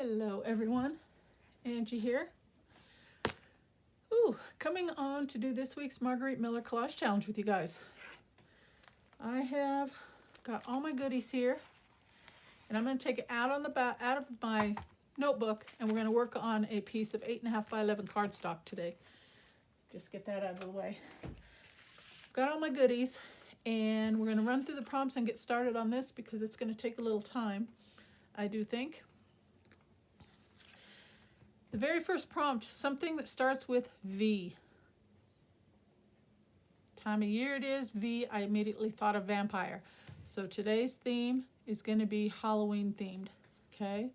Hello everyone, Angie here. Ooh, coming on to do this week's Marguerite Miller Collage Challenge with you guys. I have got all my goodies here, and I'm going to take it out of my notebook, and we're going to work on a piece of 8.5 by 11 cardstock today. Just get that out of the way. I've got all my goodies, and we're going to run through the prompts and get started on this because it's going to take a little time, I do think. The very first prompt, something that starts with V. Time of year it is, V, I immediately thought of vampire. So today's theme is going to be Halloween themed, okay?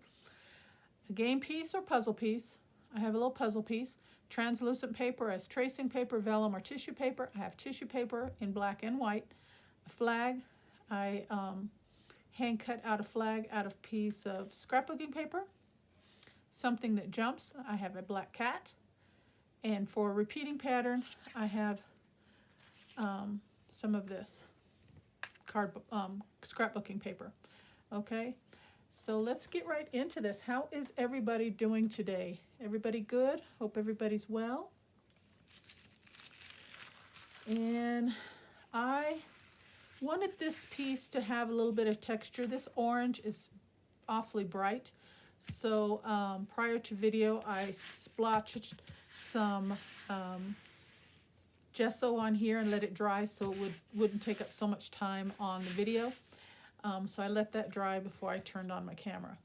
A game piece or puzzle piece. I have a little puzzle piece. Translucent paper as tracing paper, vellum, or tissue paper. I have tissue paper in black and white. A flag. I hand cut out a flag out of a piece of scrapbooking paper. Something that jumps, I have a black cat. And for a repeating pattern, I have some of this scrapbooking paper. Okay, so let's get right into this. How is everybody doing today? Everybody good? Hope everybody's well. And I wanted this piece to have a little bit of texture. This orange is awfully bright. So prior to video, I splotched some gesso on here and let it dry so it wouldn't take up so much time on the video. So I let that dry before I turned on my camera.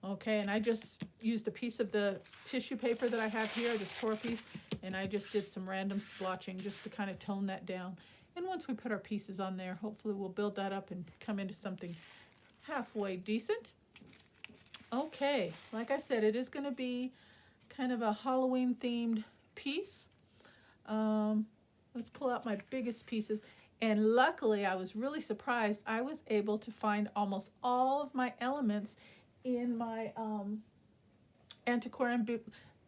Okay, and I just used a piece of the tissue paper that I have here, this tore piece, and I just did some random splotching just to kind of tone that down. And once we put our pieces on there, hopefully we'll build that up and come into something halfway decent. Okay, like I said, it is going to be kind of a Halloween themed piece. Let's pull out my biggest pieces. And luckily, I was really surprised. I was able to find almost all of my elements in my Antiquarian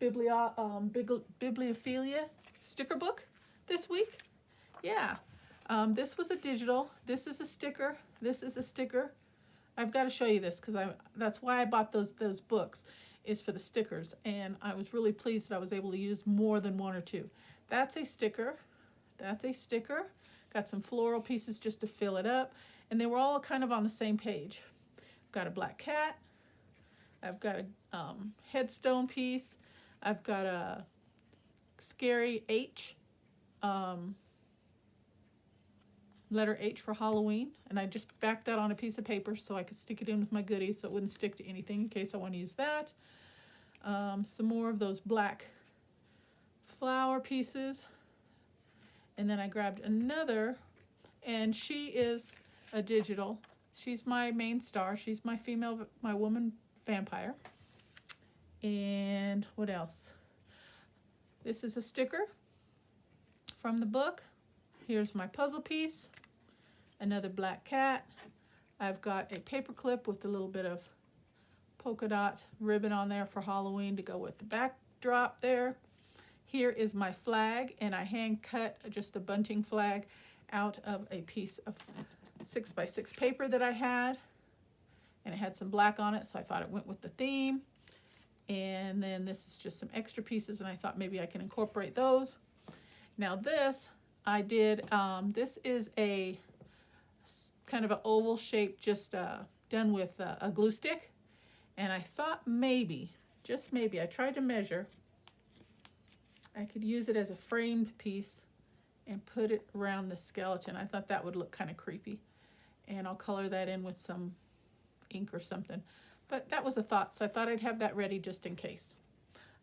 Bibliophilia sticker book this week. Yeah, this was a digital. This is a sticker. This is a sticker. I've got to show you this because that's why I bought those books, is for the stickers, and I was really pleased that I was able to use more than one or two. That's a sticker. That's a sticker. Got some floral pieces just to fill it up, and they were all kind of on the same page. I've got a black cat. I've got a headstone piece. I've got a scary H. Letter H for Halloween, and I just backed that on a piece of paper so I could stick it in with my goodies so it wouldn't stick to anything in case I want to use that. Some more of those black flower pieces, and then I grabbed another, and she is a digital. She's my main star. She's my woman vampire. And what else? This is a sticker from the book. Here's my puzzle piece. Another black cat. I've got a paper clip with a little bit of polka dot ribbon on there for Halloween to go with the backdrop there. Here is my flag, and I hand cut just a bunting flag out of a piece of 6x6 paper that I had, and it had some black on it, so I thought it went with the theme. And then this is just some extra pieces, and I thought maybe I can incorporate those. Now this I did, this is a kind of an oval shape, just done with a glue stick. And I thought maybe, just maybe, I tried to measure, I could use it as a framed piece and put it around the skeleton. I thought that would look kind of creepy. And I'll color that in with some ink or something. But that was a thought, so I thought I'd have that ready just in case.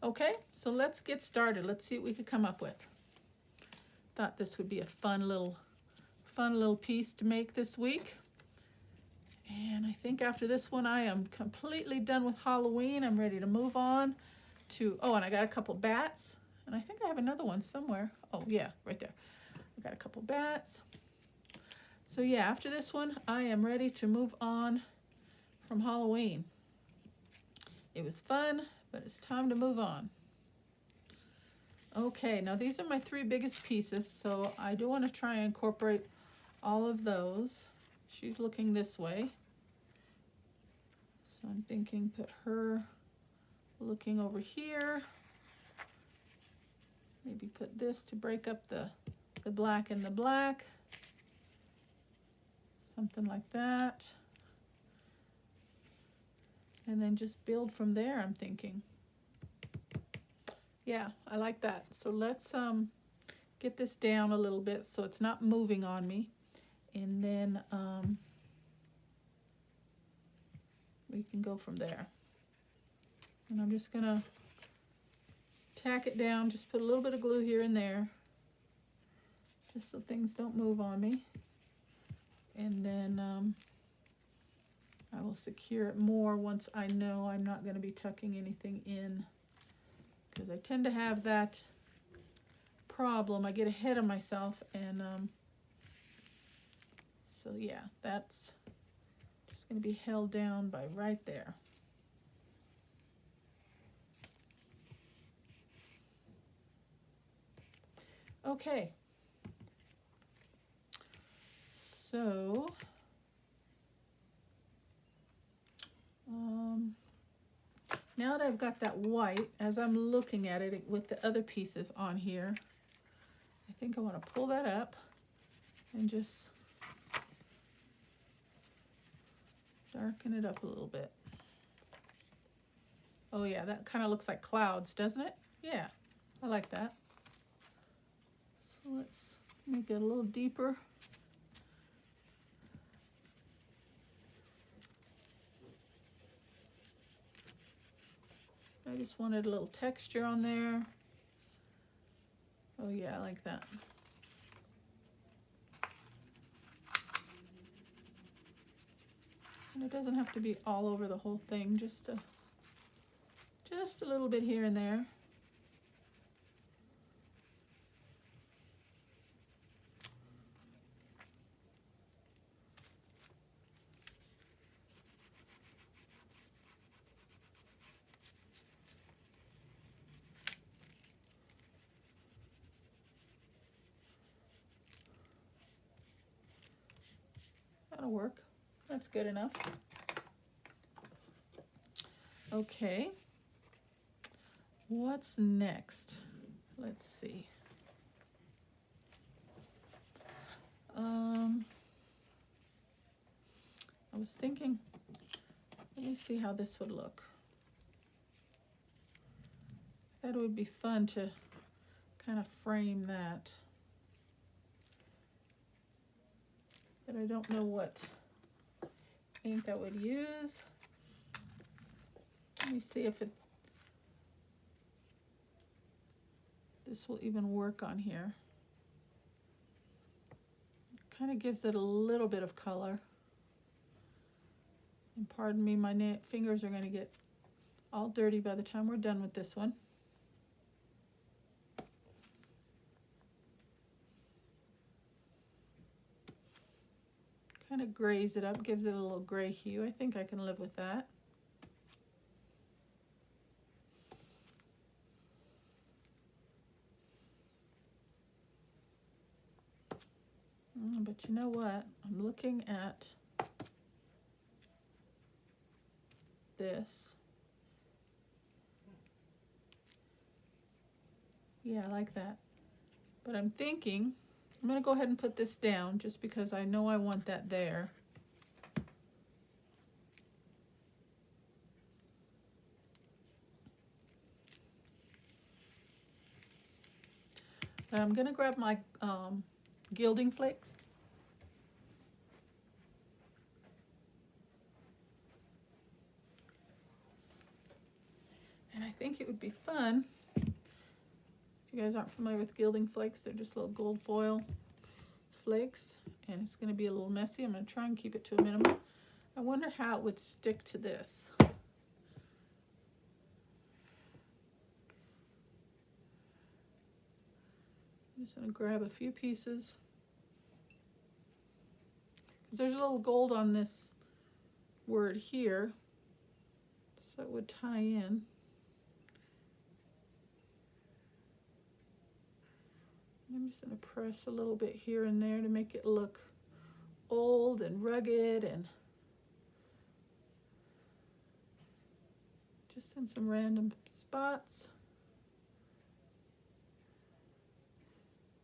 Okay, so let's get started. Let's see what we could come up with. Thought this would be a fun little piece to make this week. And I think after this one I am completely done with Halloween. I'm ready to move on to, oh, and I got a couple bats, and I think I have another one somewhere. Oh yeah, right there. I got a couple bats. So yeah, after this one I am ready to move on from Halloween. It was fun, but it's time to move on. Okay, now these are my three biggest pieces, so I do want to try and incorporate all of those. She's looking this way, so I'm thinking put her Looking over here, maybe put this to break up the black and the black. Something like that. And then just build from there, I'm thinking. Yeah, I like that. So let's get this down a little bit so it's not moving on me. And then we can go from there. And I'm just gonna tack it down, just put a little bit of glue here and there, just so things don't move on me. And then I will secure it more once I know I'm not going to be tucking anything in, because I tend to have that problem. I get ahead of myself, and so yeah, that's just going to be held down by right there. Okay, so now that I've got that white, as I'm looking at it with the other pieces on here, I think I want to pull that up and just darken it up a little bit. Oh yeah, that kind of looks like clouds, doesn't it? Yeah, I like that. So let's make it a little deeper. I just wanted a little texture on there. Oh yeah, I like that. And it doesn't have to be all over the whole thing, just a little bit here and there. That'll work. That's good enough. Okay. What's next? Let's see. I was thinking, let me see how this would look. I thought it would be fun to kind of frame that. But I don't know what ink I would use. Let me see if this will even work on here. It kind of gives it a little bit of color. And pardon me, my fingers are going to get all dirty by the time we're done with this one. Kind of grays it up, gives it a little gray hue. I think I can live with that. But you know what? I'm looking at this. Yeah, I like that. But I'm thinking, I'm going to go ahead and put this down just because I know I want that there. But I'm going to grab my gilding flakes. And I think it would be fun. If you guys aren't familiar with gilding flakes, they're just little gold foil flakes, and it's going to be a little messy. I'm going to try and keep it to a minimum. I wonder how it would stick to this. I'm just going to grab a few pieces. There's a little gold on this word here, so it would tie in. I'm just going to press a little bit here and there to make it look old and rugged, and just in some random spots.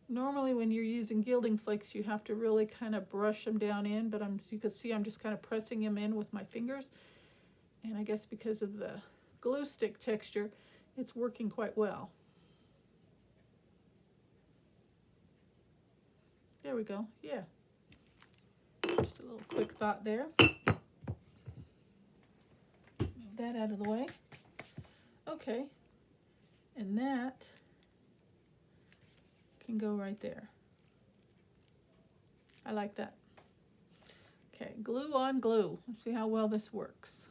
Normally when you're using gilding flakes, you have to really kind of brush them down in, but you can see I'm just kind of pressing them in with my fingers. And I guess because of the glue stick texture, it's working quite well. There we go, yeah. Just a little quick thought there. Move that out of the way. Okay, and that can go right there. I like that. Okay, glue on glue. Let's see how well this works.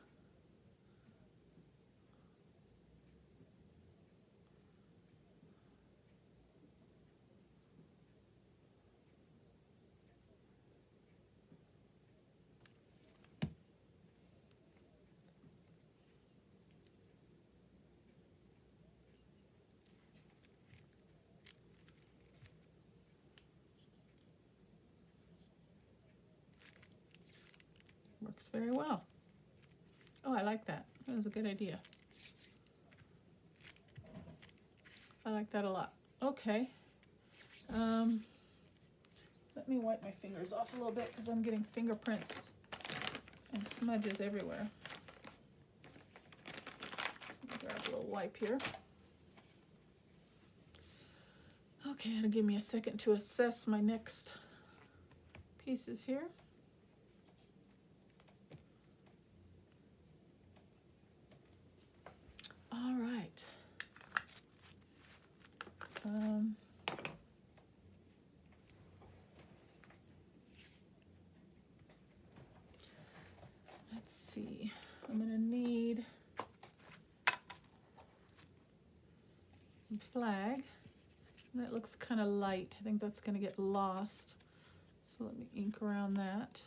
Works very well. Oh, I like that. That was a good idea. I like that a lot. Okay. Let me wipe my fingers off a little bit because I'm getting fingerprints and smudges everywhere. Grab a little wipe here. Okay, it'll give me a second to assess my next pieces here. All right. Let's see. I'm gonna need a flag. That looks kind of light. I think that's gonna get lost. So let me ink around that.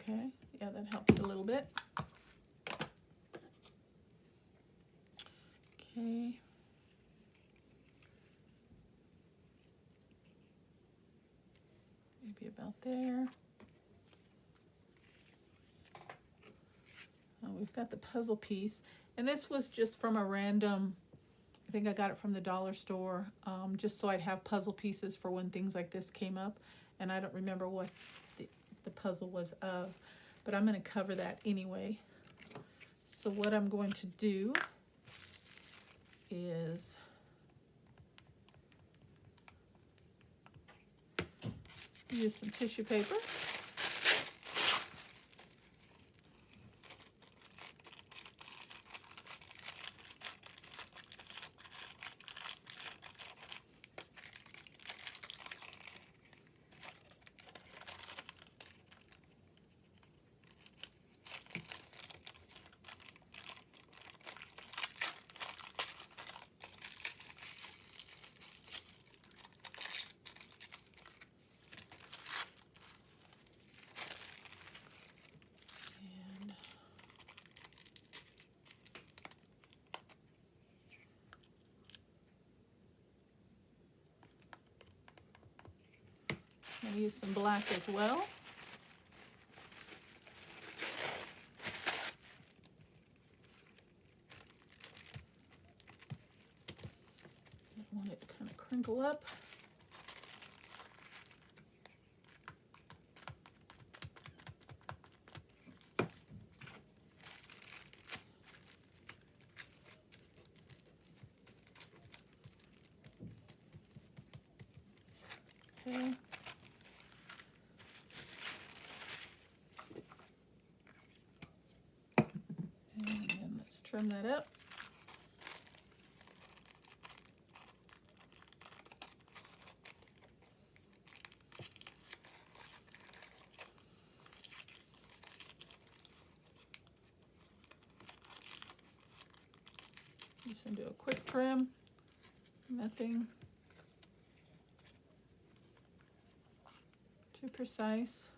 Okay, yeah, that helps a little bit. Okay. Maybe about there. We've got the puzzle piece, and this was just from a random, I think I got it from the dollar store, just so I'd have puzzle pieces for when things like this came up, and I don't remember what the puzzle was of, but I'm going to cover that anyway. So what I'm going to do is use some tissue paper. I'm going to use some black as well. I want it to kind of crinkle up. Okay. And then let's trim that up. Just gonna do a quick trim, nothing too precise.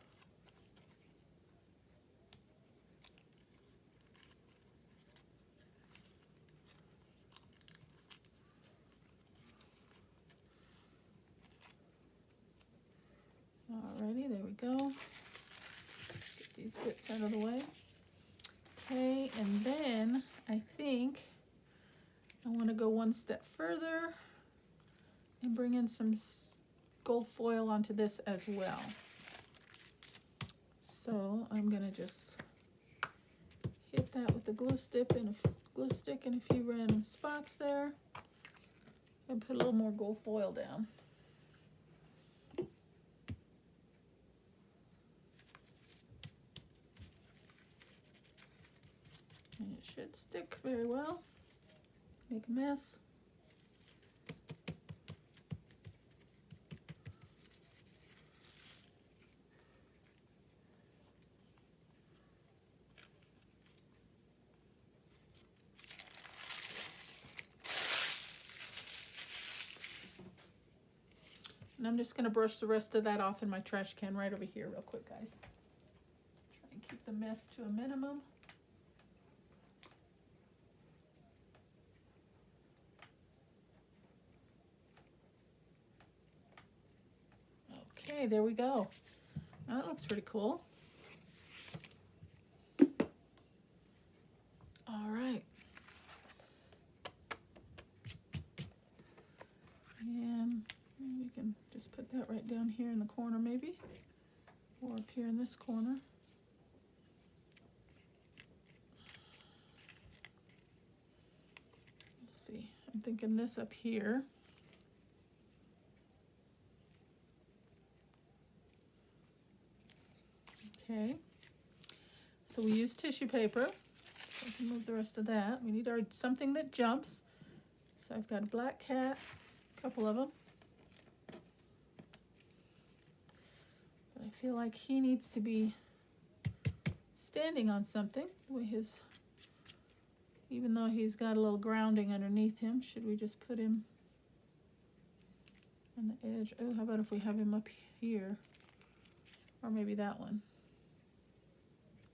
Alrighty, there we go. Get these bits out of the way. Okay, and then I think I want to go one step further and bring in some gold foil onto this as well. So I'm gonna just hit that with the glue stick and a few random spots there, and put a little more gold foil down. And it should stick very well. Make a mess. And I'm just going to brush the rest of that off in my trash can right over here real quick, guys. Try and keep the mess to a minimum. Okay, there we go. That looks pretty cool. All right. And we can just put that right down here in the corner maybe, or up here in this corner. Let's see, I'm thinking this up here. Okay, so we use tissue paper. So I can move the rest of that. We need our something that jumps. So I've got a black cat, a couple of them. But I feel like he needs to be standing on something. The way even though he's got a little grounding underneath him, should we just put him on the edge? Oh, how about if we have him up here? Or maybe that one.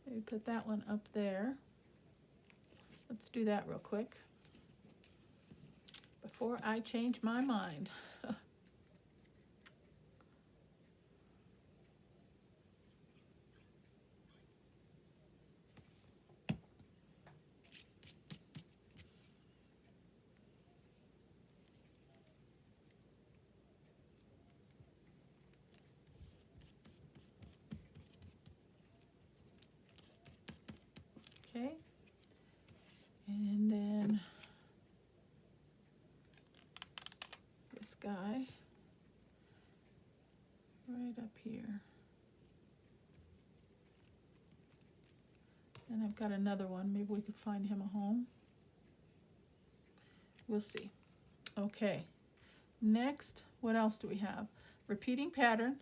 Maybe put that one up there. Let's do that real quick before I change my mind. Okay, and then this guy right up here. And I've got another one. Maybe we could find him a home. We'll see. Okay, next, what else do we have? Repeating pattern.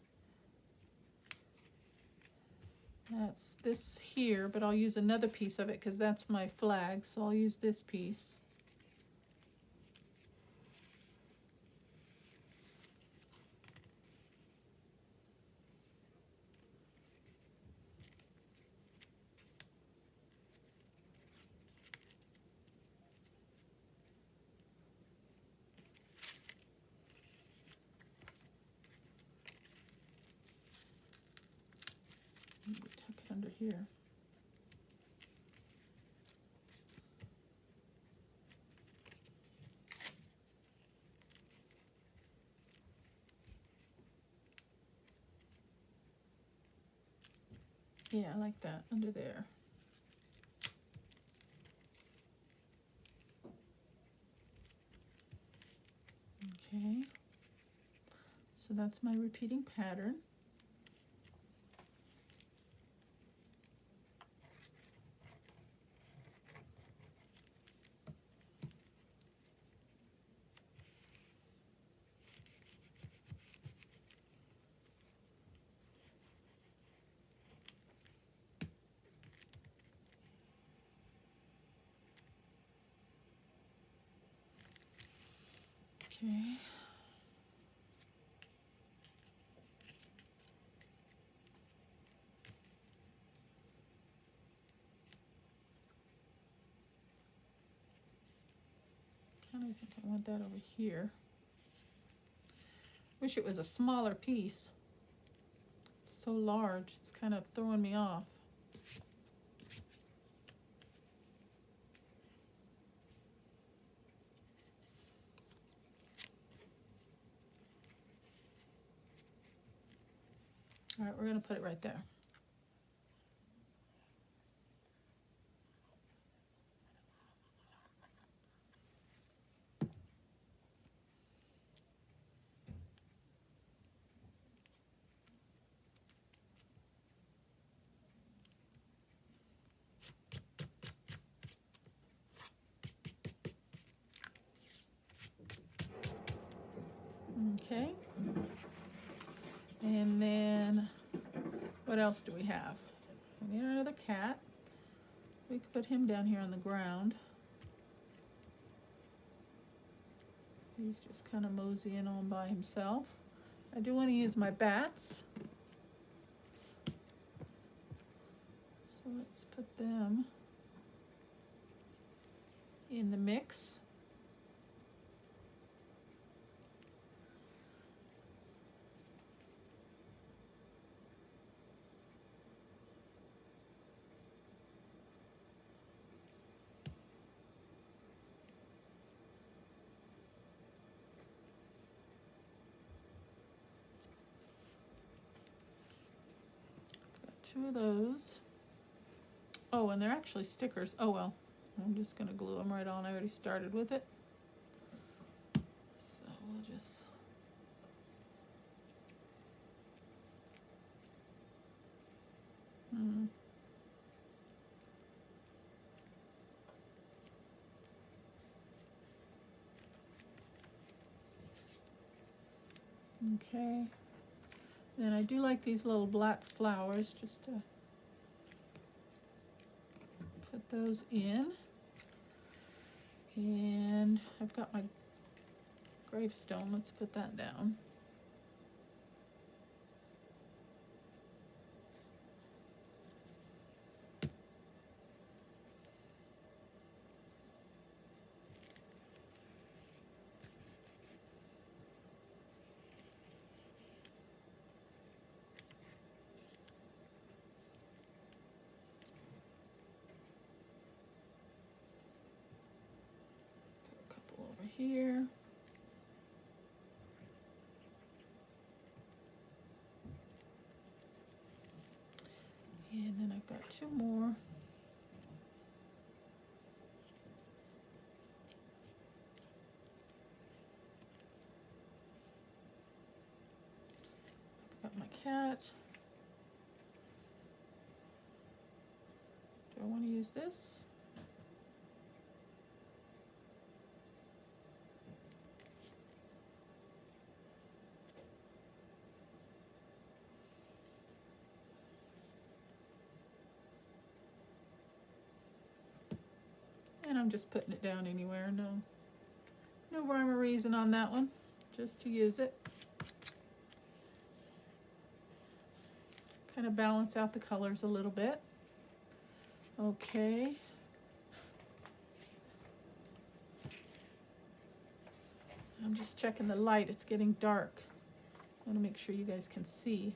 That's this here, but I'll use another piece of it because that's my flag, so I'll use this piece. Tuck it under here. Yeah, I like that, under there. Okay, so that's my repeating pattern. Okay. I don't think I want that over here. Wish it was a smaller piece. It's so large, it's kind of throwing me off. All right, we're going to put it right there. Okay. And then what else do we have? We need another cat. We could put him down here on the ground. He's just kind of moseying on by himself. I do want to use my bats. So let's put them in the mix. Two of those. Oh, and they're actually stickers. Oh well, I'm just gonna glue them right on. I already started with it. So we'll just Okay. Then I do like these little black flowers, just to put those in. And I've got my gravestone. Let's put that down. Here. And then I've got two more. I've got my cat. Do I want to use this? And I'm just putting it down anywhere. No rhyme or reason on that one, just to use it. Kind of balance out the colors a little bit. Okay. I'm just checking the light. It's getting dark. I want to make sure you guys can see.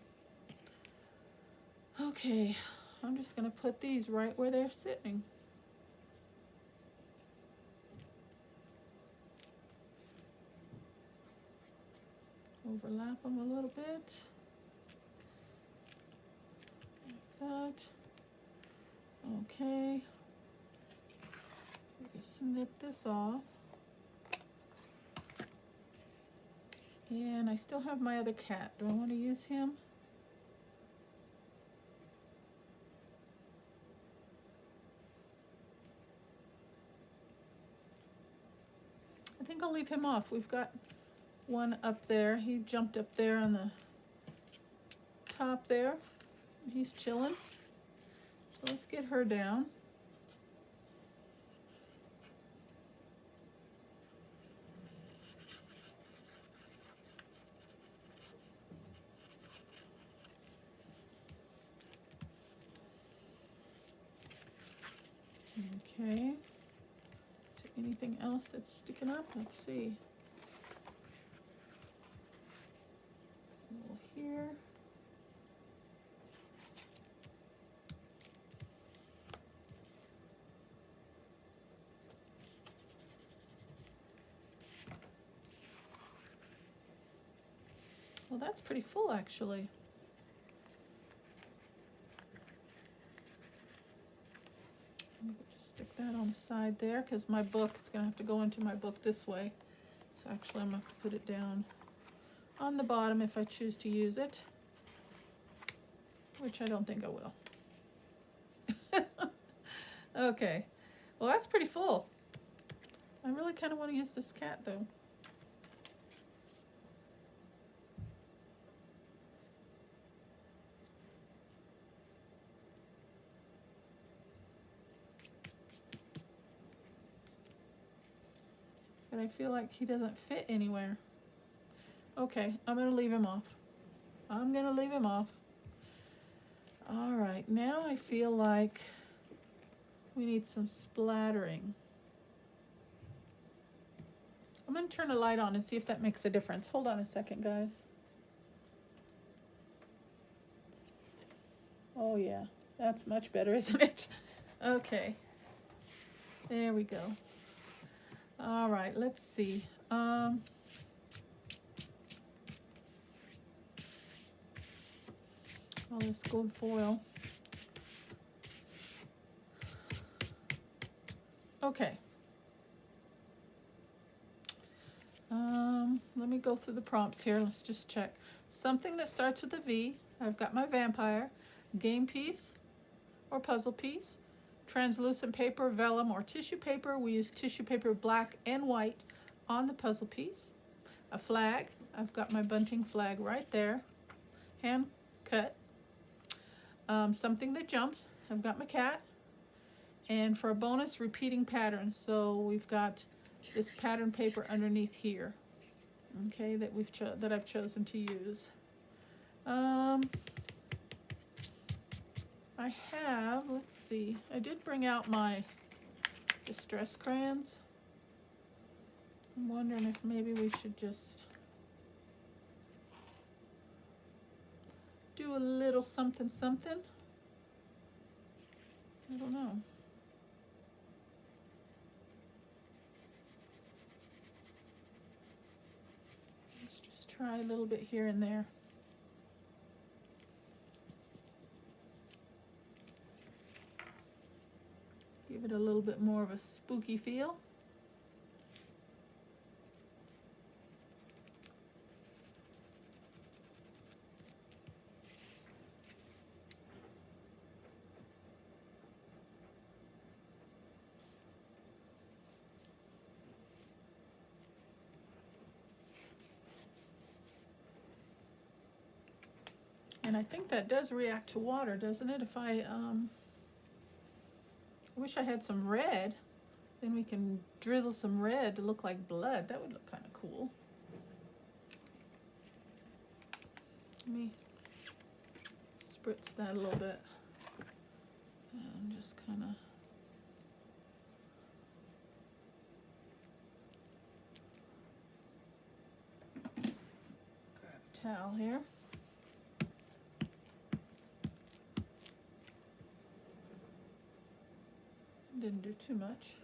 Okay, I'm just going to put these right where they're sitting. Overlap them a little bit. Like that. Okay. We can snip this off. And I still have my other cat. Do I want to use him? I think I'll leave him off. We've got one up there. He jumped up there on the top there. He's chilling. So let's get her down. Okay. Is there anything else that's sticking up? Let's see. A little here. Well, that's pretty full, actually. I'm gonna just stick that on the side there, because my book, it's gonna have to go into my book this way. So actually I'm gonna have to put it down on the bottom if I choose to use it, which I don't think I will. Okay, well that's pretty full. I really kind of want to use this cat though. But I feel like he doesn't fit anywhere. Okay, I'm gonna leave him off. I'm gonna leave him off. All right, now I feel like we need some splattering. I'm gonna turn the light on and see if that makes a difference. Hold on a second, guys. Oh yeah, that's much better, isn't it? Okay, there we go. All right, let's see. All this gold foil. Okay. Let me go through the prompts here. Let's just check. Something that starts with a V. I've got my vampire. Game piece or puzzle piece. Translucent paper, vellum, or tissue paper. We use tissue paper black and white on the puzzle piece. A flag. I've got my bunting flag right there. Hand cut. Something that jumps. I've got my cat. And for a bonus, repeating patterns. So we've got this pattern paper underneath here. Okay, that I've chosen to use. I have, let's see, I did bring out my distress crayons. I'm wondering if maybe we should just do a little something something. I don't know. Let's just try a little bit here and there. Give it a little bit more of a spooky feel. And I think that does react to water, doesn't it? If I wish I had some red, then we can drizzle some red to look like blood. That would look kind of cool. Let me spritz that a little bit. And just kind of grab a towel here. Didn't do too much.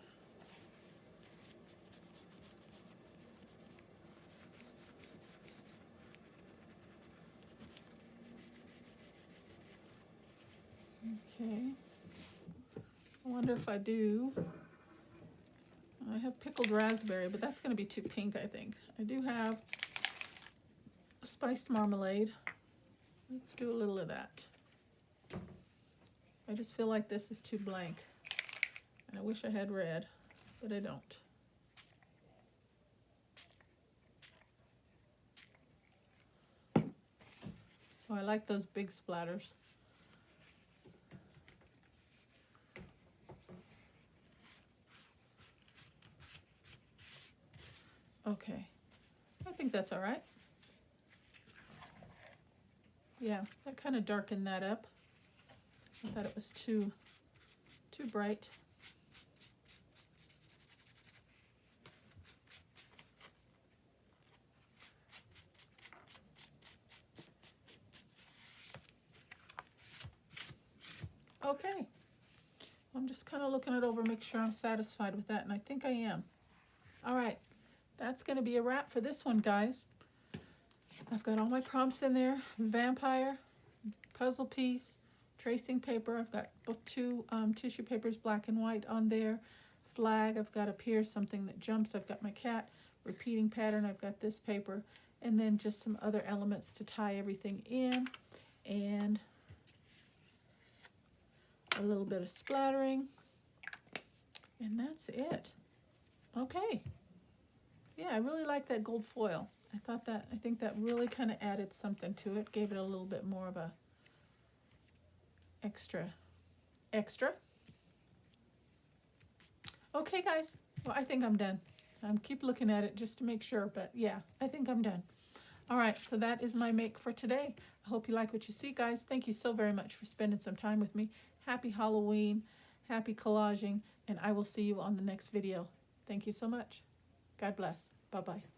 Okay. I wonder if I do. I have pickled raspberry, but that's going to be too pink, I think. I do have spiced marmalade. Let's do a little of that. I just feel like this is too blank. And I wish I had red, but I don't. Oh, I like those big splatters. Okay, I think that's all right. Yeah, that kind of darkened that up. I thought it was too bright. Okay. I'm just kind of looking it over, make sure I'm satisfied with that, and I think I am. All right, that's going to be a wrap for this one, guys. I've got all my prompts in there. Vampire, puzzle piece, tracing paper. I've got two tissue papers, black and white, on there. Flag, I've got up here something that jumps. I've got my cat. Repeating pattern, I've got this paper. And then just some other elements to tie everything in. And a little bit of splattering. And that's it. Okay. Yeah, I really like that gold foil. I think that really kind of added something to it. Gave it a little bit more of a extra. Okay, guys. Well, I think I'm done. Keep looking at it just to make sure, but yeah, I think I'm done. All right, so that is my make for today. I hope you like what you see, guys. Thank you so very much for spending some time with me. Happy Halloween, happy collaging, and I will see you on the next video. Thank you so much. God bless. Bye-bye.